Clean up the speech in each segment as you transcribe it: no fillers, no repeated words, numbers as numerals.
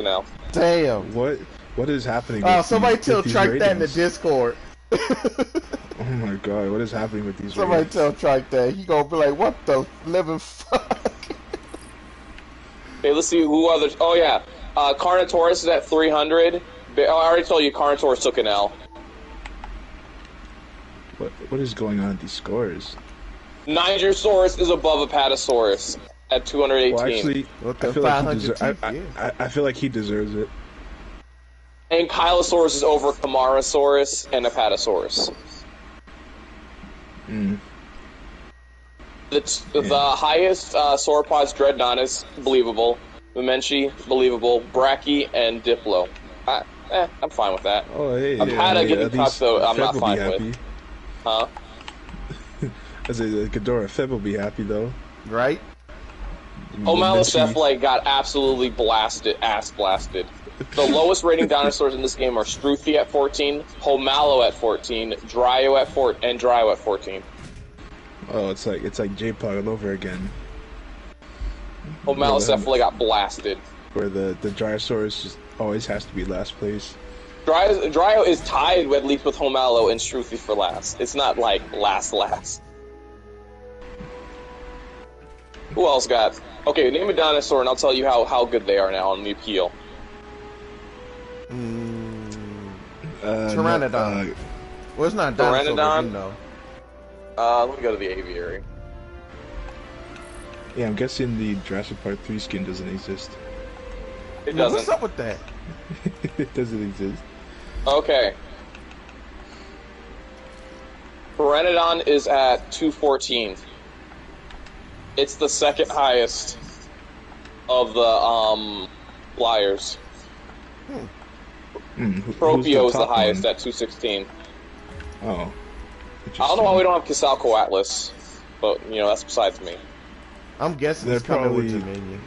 now. Damn. What is happening? Oh, With somebody these, tell with these Trike that in the ratings? Discord. Oh my god, what is happening with these Somebody ratings? tell Trike that. He gonna be like, what the living fuck? Okay, let's see who others. Oh yeah, Carnotaurus is at 300. I already told you Carnotaurus took an L. What is going on with these scores? Nigersaurus is above Apatosaurus at 218. Well, actually, I feel like he deserves. I feel like he deserves it. And Kylosaurus is over Camarasaurus and Apatosaurus. The highest sauropods, Dreadnoughtus, believable. Memenchi, believable. Brachy, and Diplo. I'm fine with that. Oh, hey. Apata getting cut, though, I'm not fine with. Huh? As a Ghidorah, Feb will be happy, though. Right? Homalocephali got absolutely ass blasted. The lowest rating dinosaurs in this game are Struthi at 14, Homalo at 14, Dryo at 14, and Dryo at 14. Oh, it's like J-Pog all over again. Homalocephali got blasted. Where the Gyrosaurus just always has to be last place. Dryo is tied at least with Homalo and Struthi for last. It's not like last. Who else got? Okay, name a dinosaur and I'll tell you how good they are now on the appeal. Pteranodon. Well, it's not a dinosaur, but you know. Let me go to the aviary. Yeah, I'm guessing the Jurassic Park 3 skin doesn't exist. It doesn't. What's up with that? It doesn't exist. Okay. Pteranodon is at 214. It's the second highest of the flyers. Propio is the highest at 216. Oh. I don't know why we don't have Quetzalcoatlus, but you know that's besides me. I'm guessing it's coming with Dominion.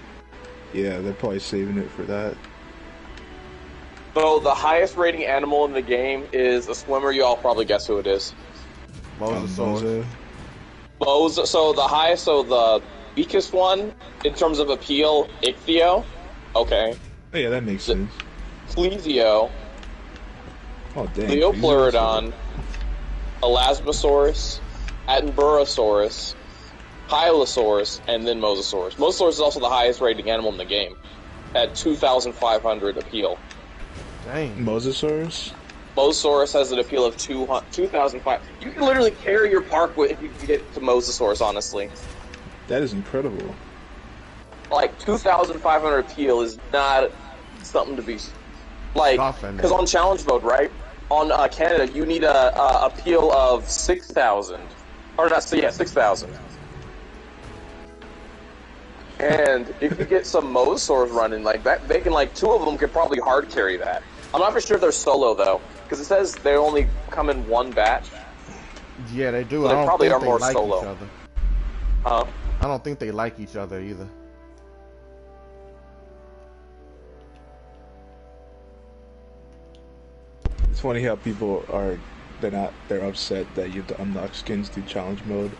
Yeah, they're probably saving it for that. So the highest rating animal in the game is a swimmer. You all probably guess who it is. Mosasaurus. So the weakest one in terms of appeal, Ichthyo. Okay. Oh, yeah, that makes sense. Plesio. Oh dang. Leopleurodon. Elasmosaurus. Attenborosaurus. Hylosaurus, and then Mosasaurus. Mosasaurus is also the highest rating animal in the game, at 2,500 appeal. Dang. Mosasaurus? Mosasaurus has an appeal of 2,500. You can literally carry your park if you get to Mosasaurus, honestly. That is incredible. Like, 2,500 appeal is not something to be... Like, because on challenge mode, right? On Canada, you need a appeal of 6,000. Or not, so yeah, 6,000. And if you get some Mosasaurs running like that, they can, like, two of them could probably hard carry that. I'm not for sure they're solo, though, because it says they only come in one batch. Yeah, they do. So they probably are more like solo. Each other. Huh? I don't think they like each other either. It's funny how people are, they're upset that you have to unlock skins through challenge mode.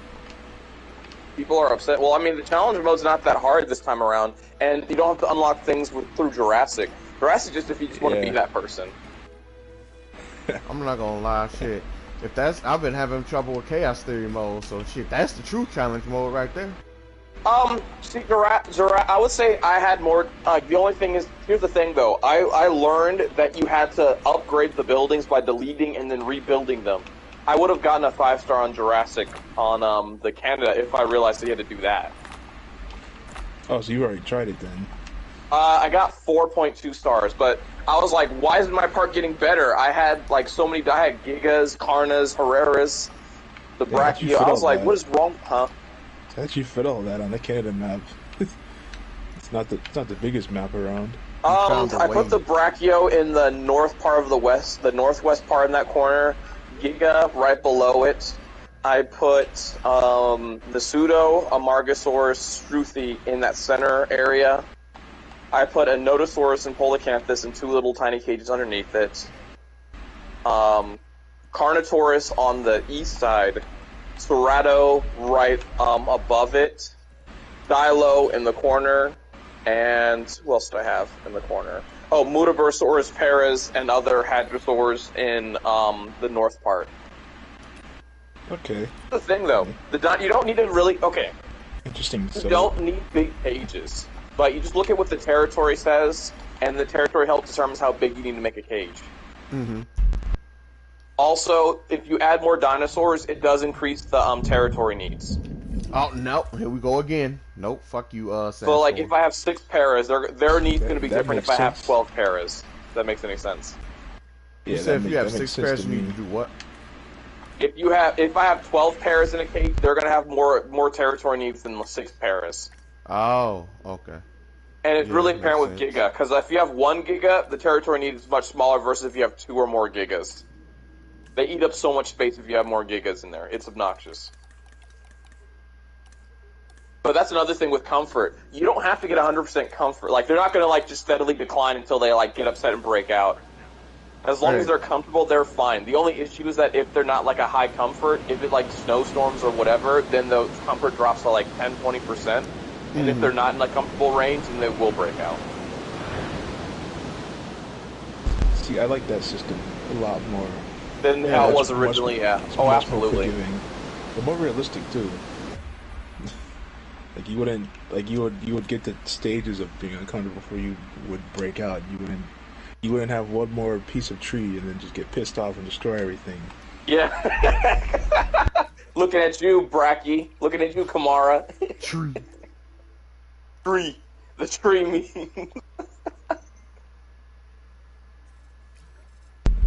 People are upset. Well, I mean, the challenge mode's not that hard this time around, and you don't have to unlock things through Jurassic. Jurassic just if you just want to be that person. I'm not gonna lie, shit. If that's, I've been having trouble with Chaos Theory mode, so shit, that's the true challenge mode right there. See, I would say I had more, the only thing is, here's the thing though, I learned that you had to upgrade the buildings by deleting and then rebuilding them. I would have gotten a 5-star on Jurassic on, the Canada if I realized that you had to do that. Oh, so you already tried it then? I got 4.2 stars, but I was like, why isn't my park getting better? I had, like, so many, I had Gigas, Carnas, Herreras, the Brachio, I was like, what is wrong, huh? How did you fit all that on the Canada map? It's not the biggest map around. I put the Brachio in the north part of the northwest part in that corner, Giga right below it. I put the Pseudo, Amargasaurus, Struthi in that center area. I put a Nodosaurus and Polacanthus in two little tiny cages underneath it. Carnotaurus on the east side. Cerrato right above it. Dilo in the corner. And who else do I have in the corner? Oh, Muttabursaurus, Paras, and other hadrosaurs in the north part. Okay. The thing though, you don't need to really Interesting. You don't need big cages, but you just look at what the territory says, and the territory helps determines how big you need to make a cage. Mm-hmm. Also, if you add more dinosaurs, it does increase the territory needs. Oh no! Here we go again. Nope. Fuck you, So, like, if I have 6 Paras, their needs going to be different if I have 12 Paras. If that makes any sense. You said if you have 6 Paras, you need to do what? If I have 12 Paras in a cage, they're going to have more territory needs than the 6 Paras. Oh, okay. And it's really apparent with Giga, because if you have 1 Giga, the territory need is much smaller versus if you have 2 or more Gigas. They eat up so much space if you have more Gigas in there. It's obnoxious. But that's another thing with comfort. You don't have to get 100% comfort. Like, they're not going to, like, just steadily decline until they, like, get upset and break out. As long as they're comfortable, they're fine. The only issue is that if they're not, like, a high comfort, if it, like, snowstorms or whatever, then the comfort drops to, like, 10-20%. And if they're not in a comfortable range, then they will break out. See, I like that system a lot more. Than how it was originally, yeah. Oh, absolutely. But more realistic, too. Like, you would get the stages of being uncomfortable before you would break out. You wouldn't have one more piece of tree and then just get pissed off and destroy everything. Yeah. Looking at you, Bracky. Looking at you, Kamara. Tree. Tree. The tree meme. I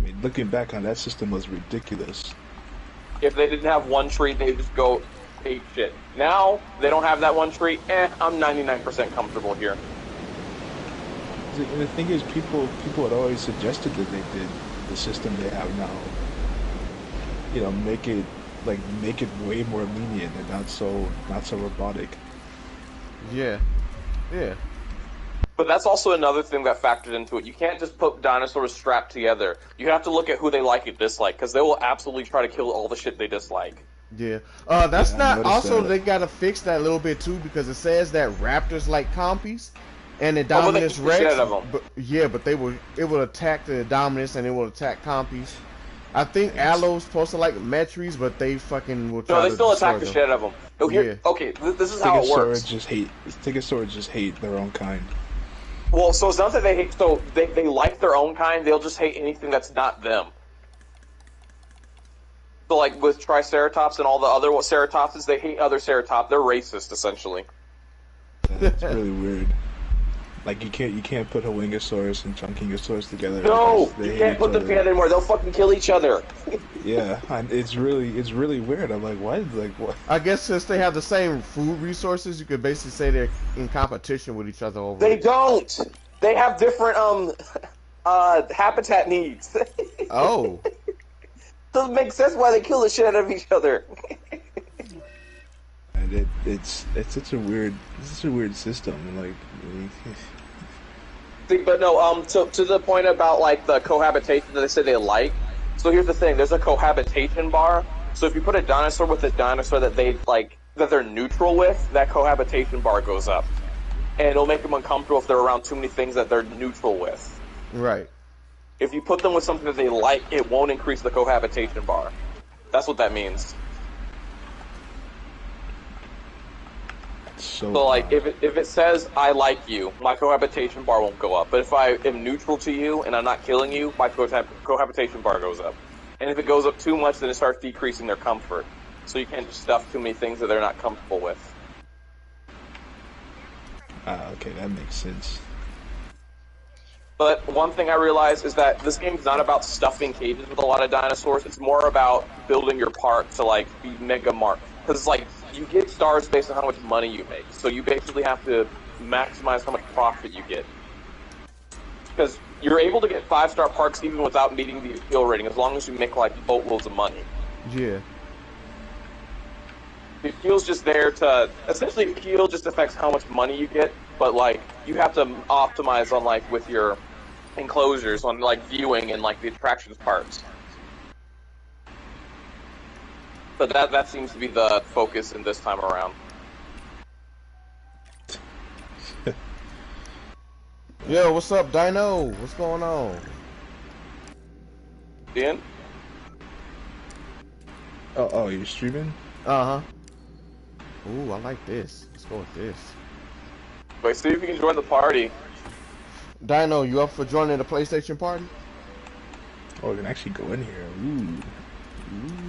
mean, looking back on that system was ridiculous. If they didn't have one tree, they'd just go ape shit. Now, they don't have that one tree. I'm 99% comfortable here. And the thing is, people had always suggested that they did the system they have now. You know, make it way more lenient and not so robotic. Yeah. Yeah. But that's also another thing that factored into it. You can't just put dinosaurs strapped together. You have to look at who they like and dislike, because they will absolutely try to kill all the shit they dislike. Yeah. That's not... Also, they gotta fix that a little bit, too, because it says that raptors like compies, and the Dominus Rex... but it will attack the Dominus, and it will attack compies. I think Allo's supposed to like Metries, but they fucking will try to... No, they still attack the shit out of them. So here, okay, this is how it works. Stegosaurs just hate their own kind. Well, so it's not that they hate... So they like their own kind, they'll just hate anything that's not them. So, like, with Triceratops and all the other Ceratopses, they hate other Ceratops. They're racist, essentially. That's really weird. Like, you can't put Holingosaurus and Chunkingosaurus together. No! You can't put them together anymore. They'll fucking kill each other. Yeah, it's really weird. I'm like, what? Like, what? I guess since they have the same food resources, you could basically say they're in competition with each other over They don't! They have different, habitat needs. Oh. Doesn't make sense why they kill the shit out of each other. And it's such a weird system. Like, but no, to the point about like the cohabitation that they say they like. So here's the thing: there's a cohabitation bar. So if you put a dinosaur with a dinosaur that they like, that they're neutral with, that cohabitation bar goes up, and it'll make them uncomfortable if they're around too many things that they're neutral with. Right. If you put them with something that they like, it won't increase the cohabitation bar. That's what that means. So like, if it says, I like you, my cohabitation bar won't go up. But if I am neutral to you and I'm not killing you, my cohabitation bar goes up. And if it goes up too much, then it starts decreasing their comfort. So you can't just stuff too many things that they're not comfortable with. Okay, that makes sense. But one thing I realized is that this game's not about stuffing cages with a lot of dinosaurs. It's more about building your park to, like, be mega marked. Because it's like, you get stars based on how much money you make. So you basically have to maximize how much profit you get. Because you're able to get 5-star parks even without meeting the appeal rating, as long as you make, like, boatloads of money. Yeah. The appeal's just there to... Essentially, appeal just affects how much money you get, but, like, you have to optimize on, like, with your enclosures, on, like, viewing and, like, the attractions parts. But that seems to be the focus in this time around. Yo, what's up, Dino? What's going on? Ian? Oh, you're streaming? Uh-huh. Ooh, I like this. Let's go with this. Wait, see if you can join the party. Dino, you up for joining the PlayStation party? Oh, we can actually go in here.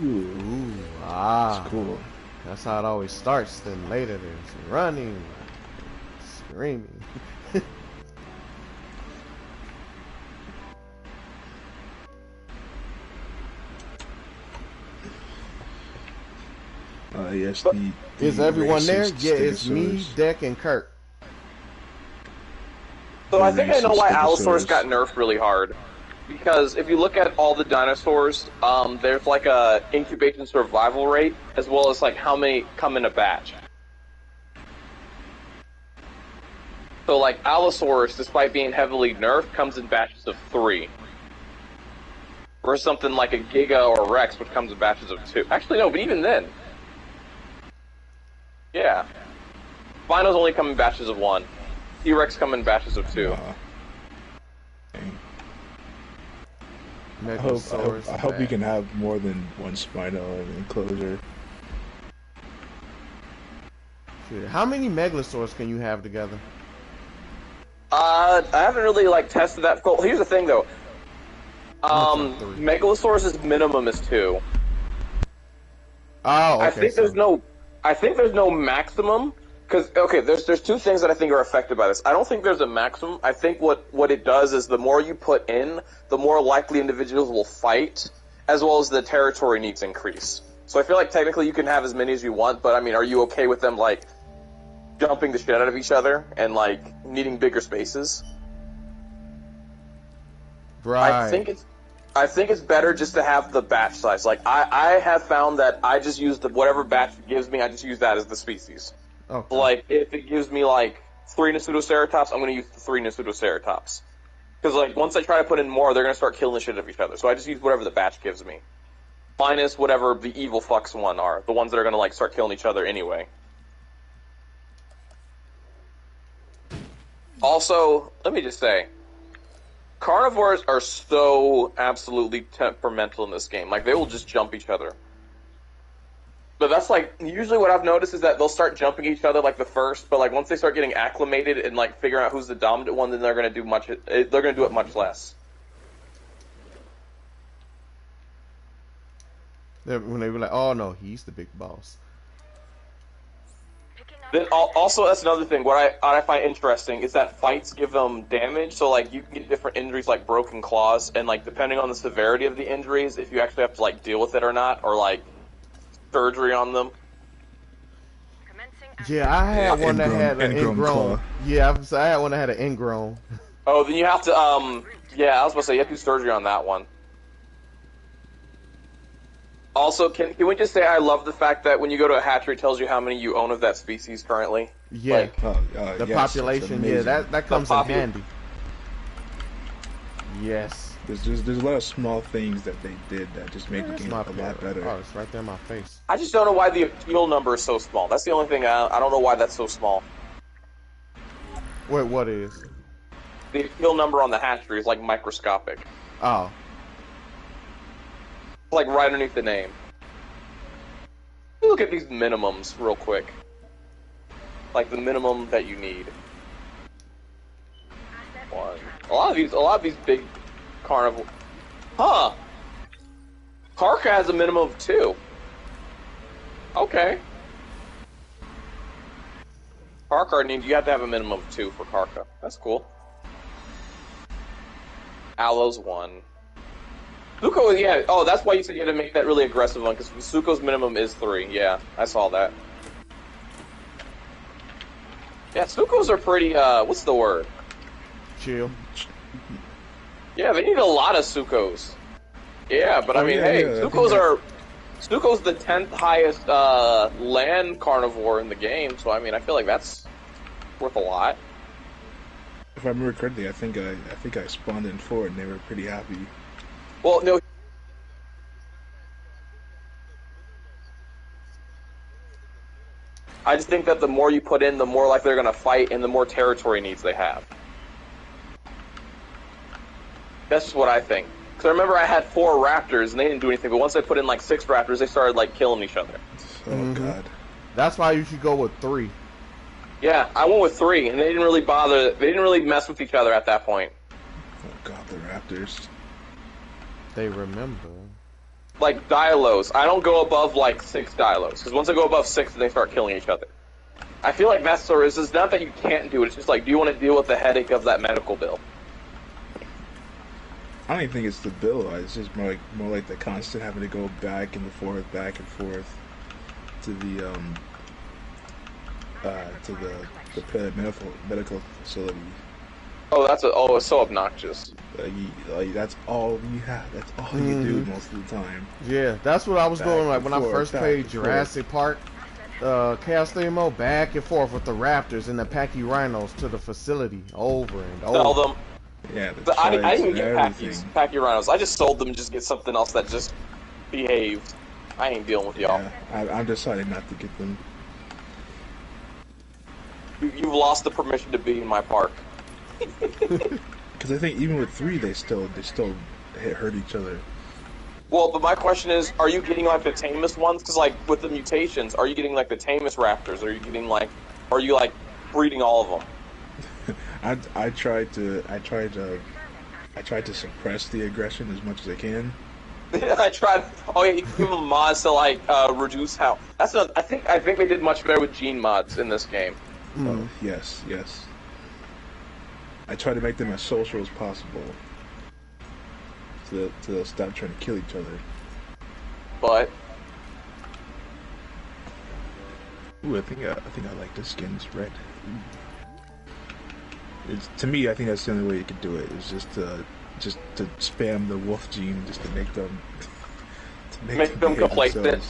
Ooh. Ah. That's cool. That's how it always starts. Then later there's running, screaming. Yes, is everyone there? racist Yeah, it's me, Stegosaurus. Deck, and Kurt. So I think I know why Racist Allosaurus Stegosaurus. got nerfed really hard. Because if you look at all the dinosaurs, there's like a incubation survival rate, as well as like how many come in a batch. So like Allosaurus, despite being heavily nerfed, comes in batches of 3. Versus something like a Giga or Rex, which comes in batches of 2. Actually, no, but even then. Yeah. Spinos only come in batches of 1. T-Rex come in batches of 2. Dang. I Megalosaurus. hope you can have more than one Spino in an enclosure. Shit. How many Megalosaurus can you have together? I haven't really like tested that. Well, here's the thing though. Megalosaurus' minimum is 2. Oh, okay. I think there's no maximum. Because, okay, there's 2 things that I think are affected by this. I don't think there's a maximum. I think what it does is the more you put in, the more likely individuals will fight, as well as the territory needs increase. So I feel like technically you can have as many as you want, but I mean, are you okay with them, like, jumping the shit out of each other and, like, needing bigger spaces? Right. I think it's better just to have the batch size. Like, I have found that I just use whatever batch it gives me, I just use that as the species. Okay. Like, if it gives me, like, 3 Nasutoceratops, I'm going to use the 3 Nasutoceratops. Because, like, once I try to put in more, they're going to start killing the shit out of each other. So I just use whatever the batch gives me. Minus whatever the evil fucks one are. The ones that are going to, like, start killing each other anyway. Also, let me just say, carnivores are so absolutely temperamental in this game. Like, they will just jump each other. But that's like, usually what I've noticed is that they'll start jumping each other like the first, but like once they start getting acclimated and like figuring out who's the dominant one, then they're gonna do it much less. When they were like, oh no, he's the big boss. Then also that's another thing. What I find interesting is that fights give them damage, so like you can get different injuries like broken claws, and like depending on the severity of the injuries, if you actually have to like deal with it or not, or like surgery on them. Yeah, I had one that had an ingrown. Yeah, I had one that had an ingrown. Oh, then you have to yeah, I was about to say you have to do surgery on that one. Also, can we just say I love the fact that when you go to a hatchery, it tells you how many you own of that species currently? Yeah, like, the population. Yeah, that comes in handy. Yes. There's a lot of small things that they did that just made the game a lot better. Oh, it's right there in my face. I just don't know why the appeal number is so small. That's the only thing I don't know why that's so small. Wait, what is? The appeal number on the hatchery is like microscopic. Oh. Like right underneath the name. Look at these minimums real quick. Like the minimum that you need. One. A lot of these big carnivore. Huh. Karka has a minimum of 2. Okay. Karka, you have to have a minimum of 2 for Karka. That's cool. Allo's 1. Suko, yeah. Oh, that's why you said you had to make that really aggressive one, because Suko's minimum is 3. Yeah, I saw that. Yeah, Sukos are pretty, what's the word? Chill. Yeah, they need a lot of Sukos. Yeah, but I mean, Suko's the 10th highest land carnivore in the game, so I mean, I feel like that's worth a lot. If I remember correctly, I think I spawned in 4 and they were pretty happy. Well, no. I just think that the more you put in, the more likely they're going to fight, and the more territory needs they have. That's just what I think. Because I remember I had 4 raptors and they didn't do anything, but once I put in like 6 raptors, they started like killing each other. Oh god. That's why you should go with 3. Yeah, I went with 3, and they didn't really bother. They didn't really mess with each other at that point. Oh god, the raptors. They remember. Like Dialos, I don't go above like 6 Dialos, because once I go above 6, then they start killing each other. I feel like that's sort of, it's not that you can't do it, it's just like, do you want to deal with the headache of that medical bill? I don't even think it's the bill. It's just more like the constant having to go back and forth to the medical facility. Oh, it's so obnoxious. That's all you have. That's all you do most of the time. Yeah, that's what I was doing. Like when I first played Jurassic Park, Chaos Theory mode, back and forth with the raptors and the Packy Rhinos to the facility over and over. Sell them. Yeah, I didn't get Packy Rhinos. I just sold them and just get something else that just behaved. I ain't dealing with y'all. Yeah, I'm deciding not to get them. You've lost the permission to be in my park. Because I think even with 3, they still hurt each other. Well, but my question is, are you getting like the tamest ones? Because like with the mutations, are you getting like the tamest raptors? Are you getting like, are you like breeding all of them? I tried to suppress the aggression as much as I can. I tried. Oh yeah, you can give them mods to like reduce how. That's not. I think they did much better with gene mods in this game. Oh yes. I try to make them as social as possible, so they'll stop trying to kill each other. But ooh, I think I like this skin. It's red. To me, I think that's the only way you could do it. Is just to spam the wolf gene, just to make them complacent.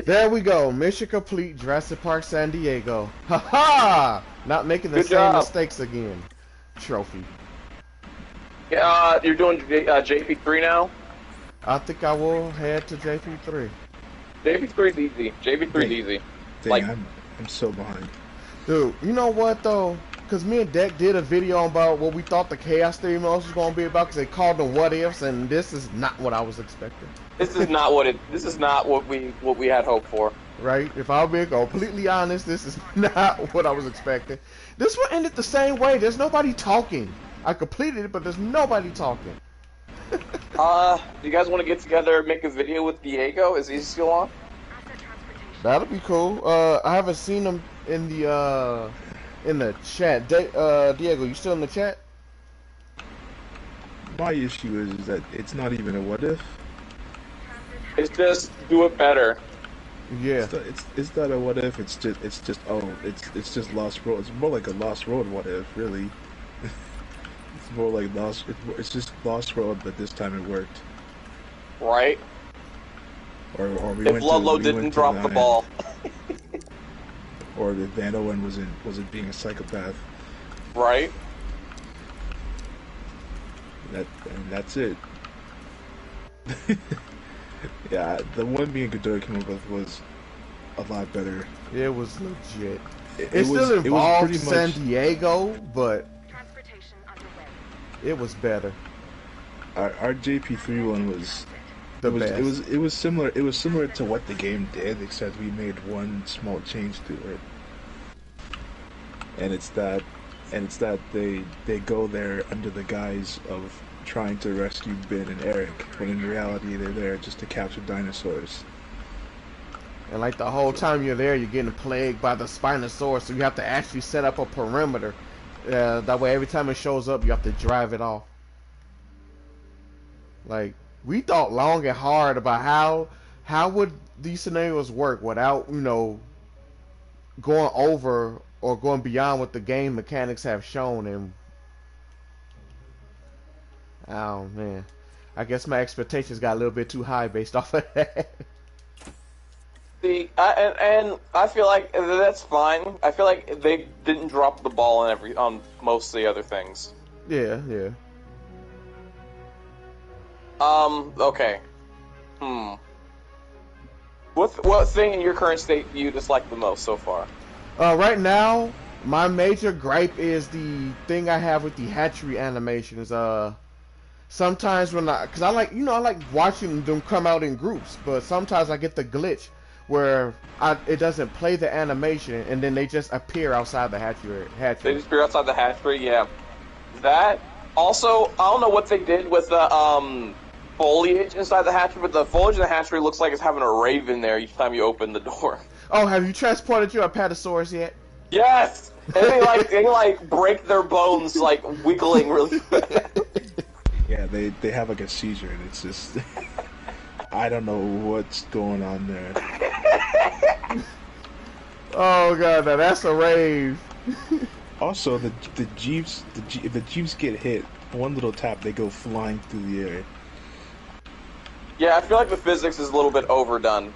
There we go. Mission complete. Jurassic Park, San Diego. Ha ha! Not making the same mistakes again. Trophy. Yeah, you're doing JP3 now? I think I will head to JP3. JP3 is easy. JP3 is easy. Dang, like I'm so behind. Dude, you know what though? Because me and Deck did a video about what we thought the Chaos Theory modes was going to be about, because they called them what ifs, and this is not what I was expecting. This is not what we had hoped for. Right? If I'll be completely honest, this is not what I was expecting. This one ended the same way. There's nobody talking. I completed it, but there's nobody talking. Do you guys want to get together and make a video with Diego? Is he still on? That'll be cool. I haven't seen him in the chat. Diego, you still in the chat? My issue is that it's not even a what if. It's just do it better. Yeah. It's not a what if. It's just Lost Road. It's more like a Lost Road what if, really. It's more like Lost. It's just Lost Road, but this time it worked. Right. Or we if Ludlow didn't drop the ball. Or if Van Owen wasn't being a psychopath. Right. That's it. Yeah, the one being Ghidorah came up with was a lot better. It was legit. It still involved San Diego, but it was better. Our JP3 one was the best. It was similar. It was similar to what the game did, except we made one small change to it. And it's that they go there under the guise of trying to rescue Ben and Eric, when in reality they're there just to capture dinosaurs. And like the whole time you're there, you're getting plagued by the Spinosaurus, so you have to actually set up a perimeter. That way every time it shows up, you have to drive it off. Like, we thought long and hard about how would these scenarios work without, going over or going beyond what the game mechanics have shown, and oh man, I guess my expectations got a little bit too high based off of that. See, and I feel like that's fine. I feel like they didn't drop the ball on most of the other things. Yeah. Okay. What thing in your current state do you dislike the most so far? Right now, my major gripe is the thing I have with the hatchery animations. sometimes when cause I like, I like watching them come out in groups, but sometimes I get the glitch where it doesn't play the animation and then they just appear outside the hatchery. They just appear outside the hatchery, yeah. That, also, I don't know what they did with the foliage inside the hatchery, but the foliage in the hatchery looks like it's having a raven there each time you open the door. Oh, have you transported your Apatosaurus yet? Yes! And they like break their bones like wiggling really fast. Yeah, they have like a seizure and it's just I don't know what's going on there. Oh god, now that's a rave. Also, the jeeps if the jeeps get hit, one little tap they go flying through the air. Yeah, I feel like the physics is a little bit overdone.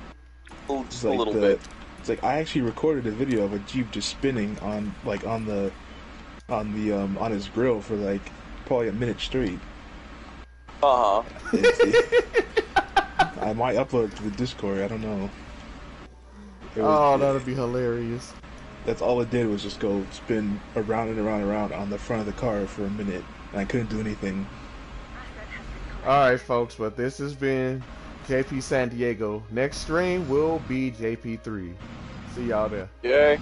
Just like a little bit. It's like I actually recorded a video of a jeep just spinning on his grill for like probably a minute straight. I might upload it to the Discord. I don't know. That'd be hilarious. That's all it did was just go spin around and around and around on the front of the car for a minute, and I couldn't do anything. Alright, folks, but this has been JP San Diego. Next stream will be JP3. See y'all there. Yay.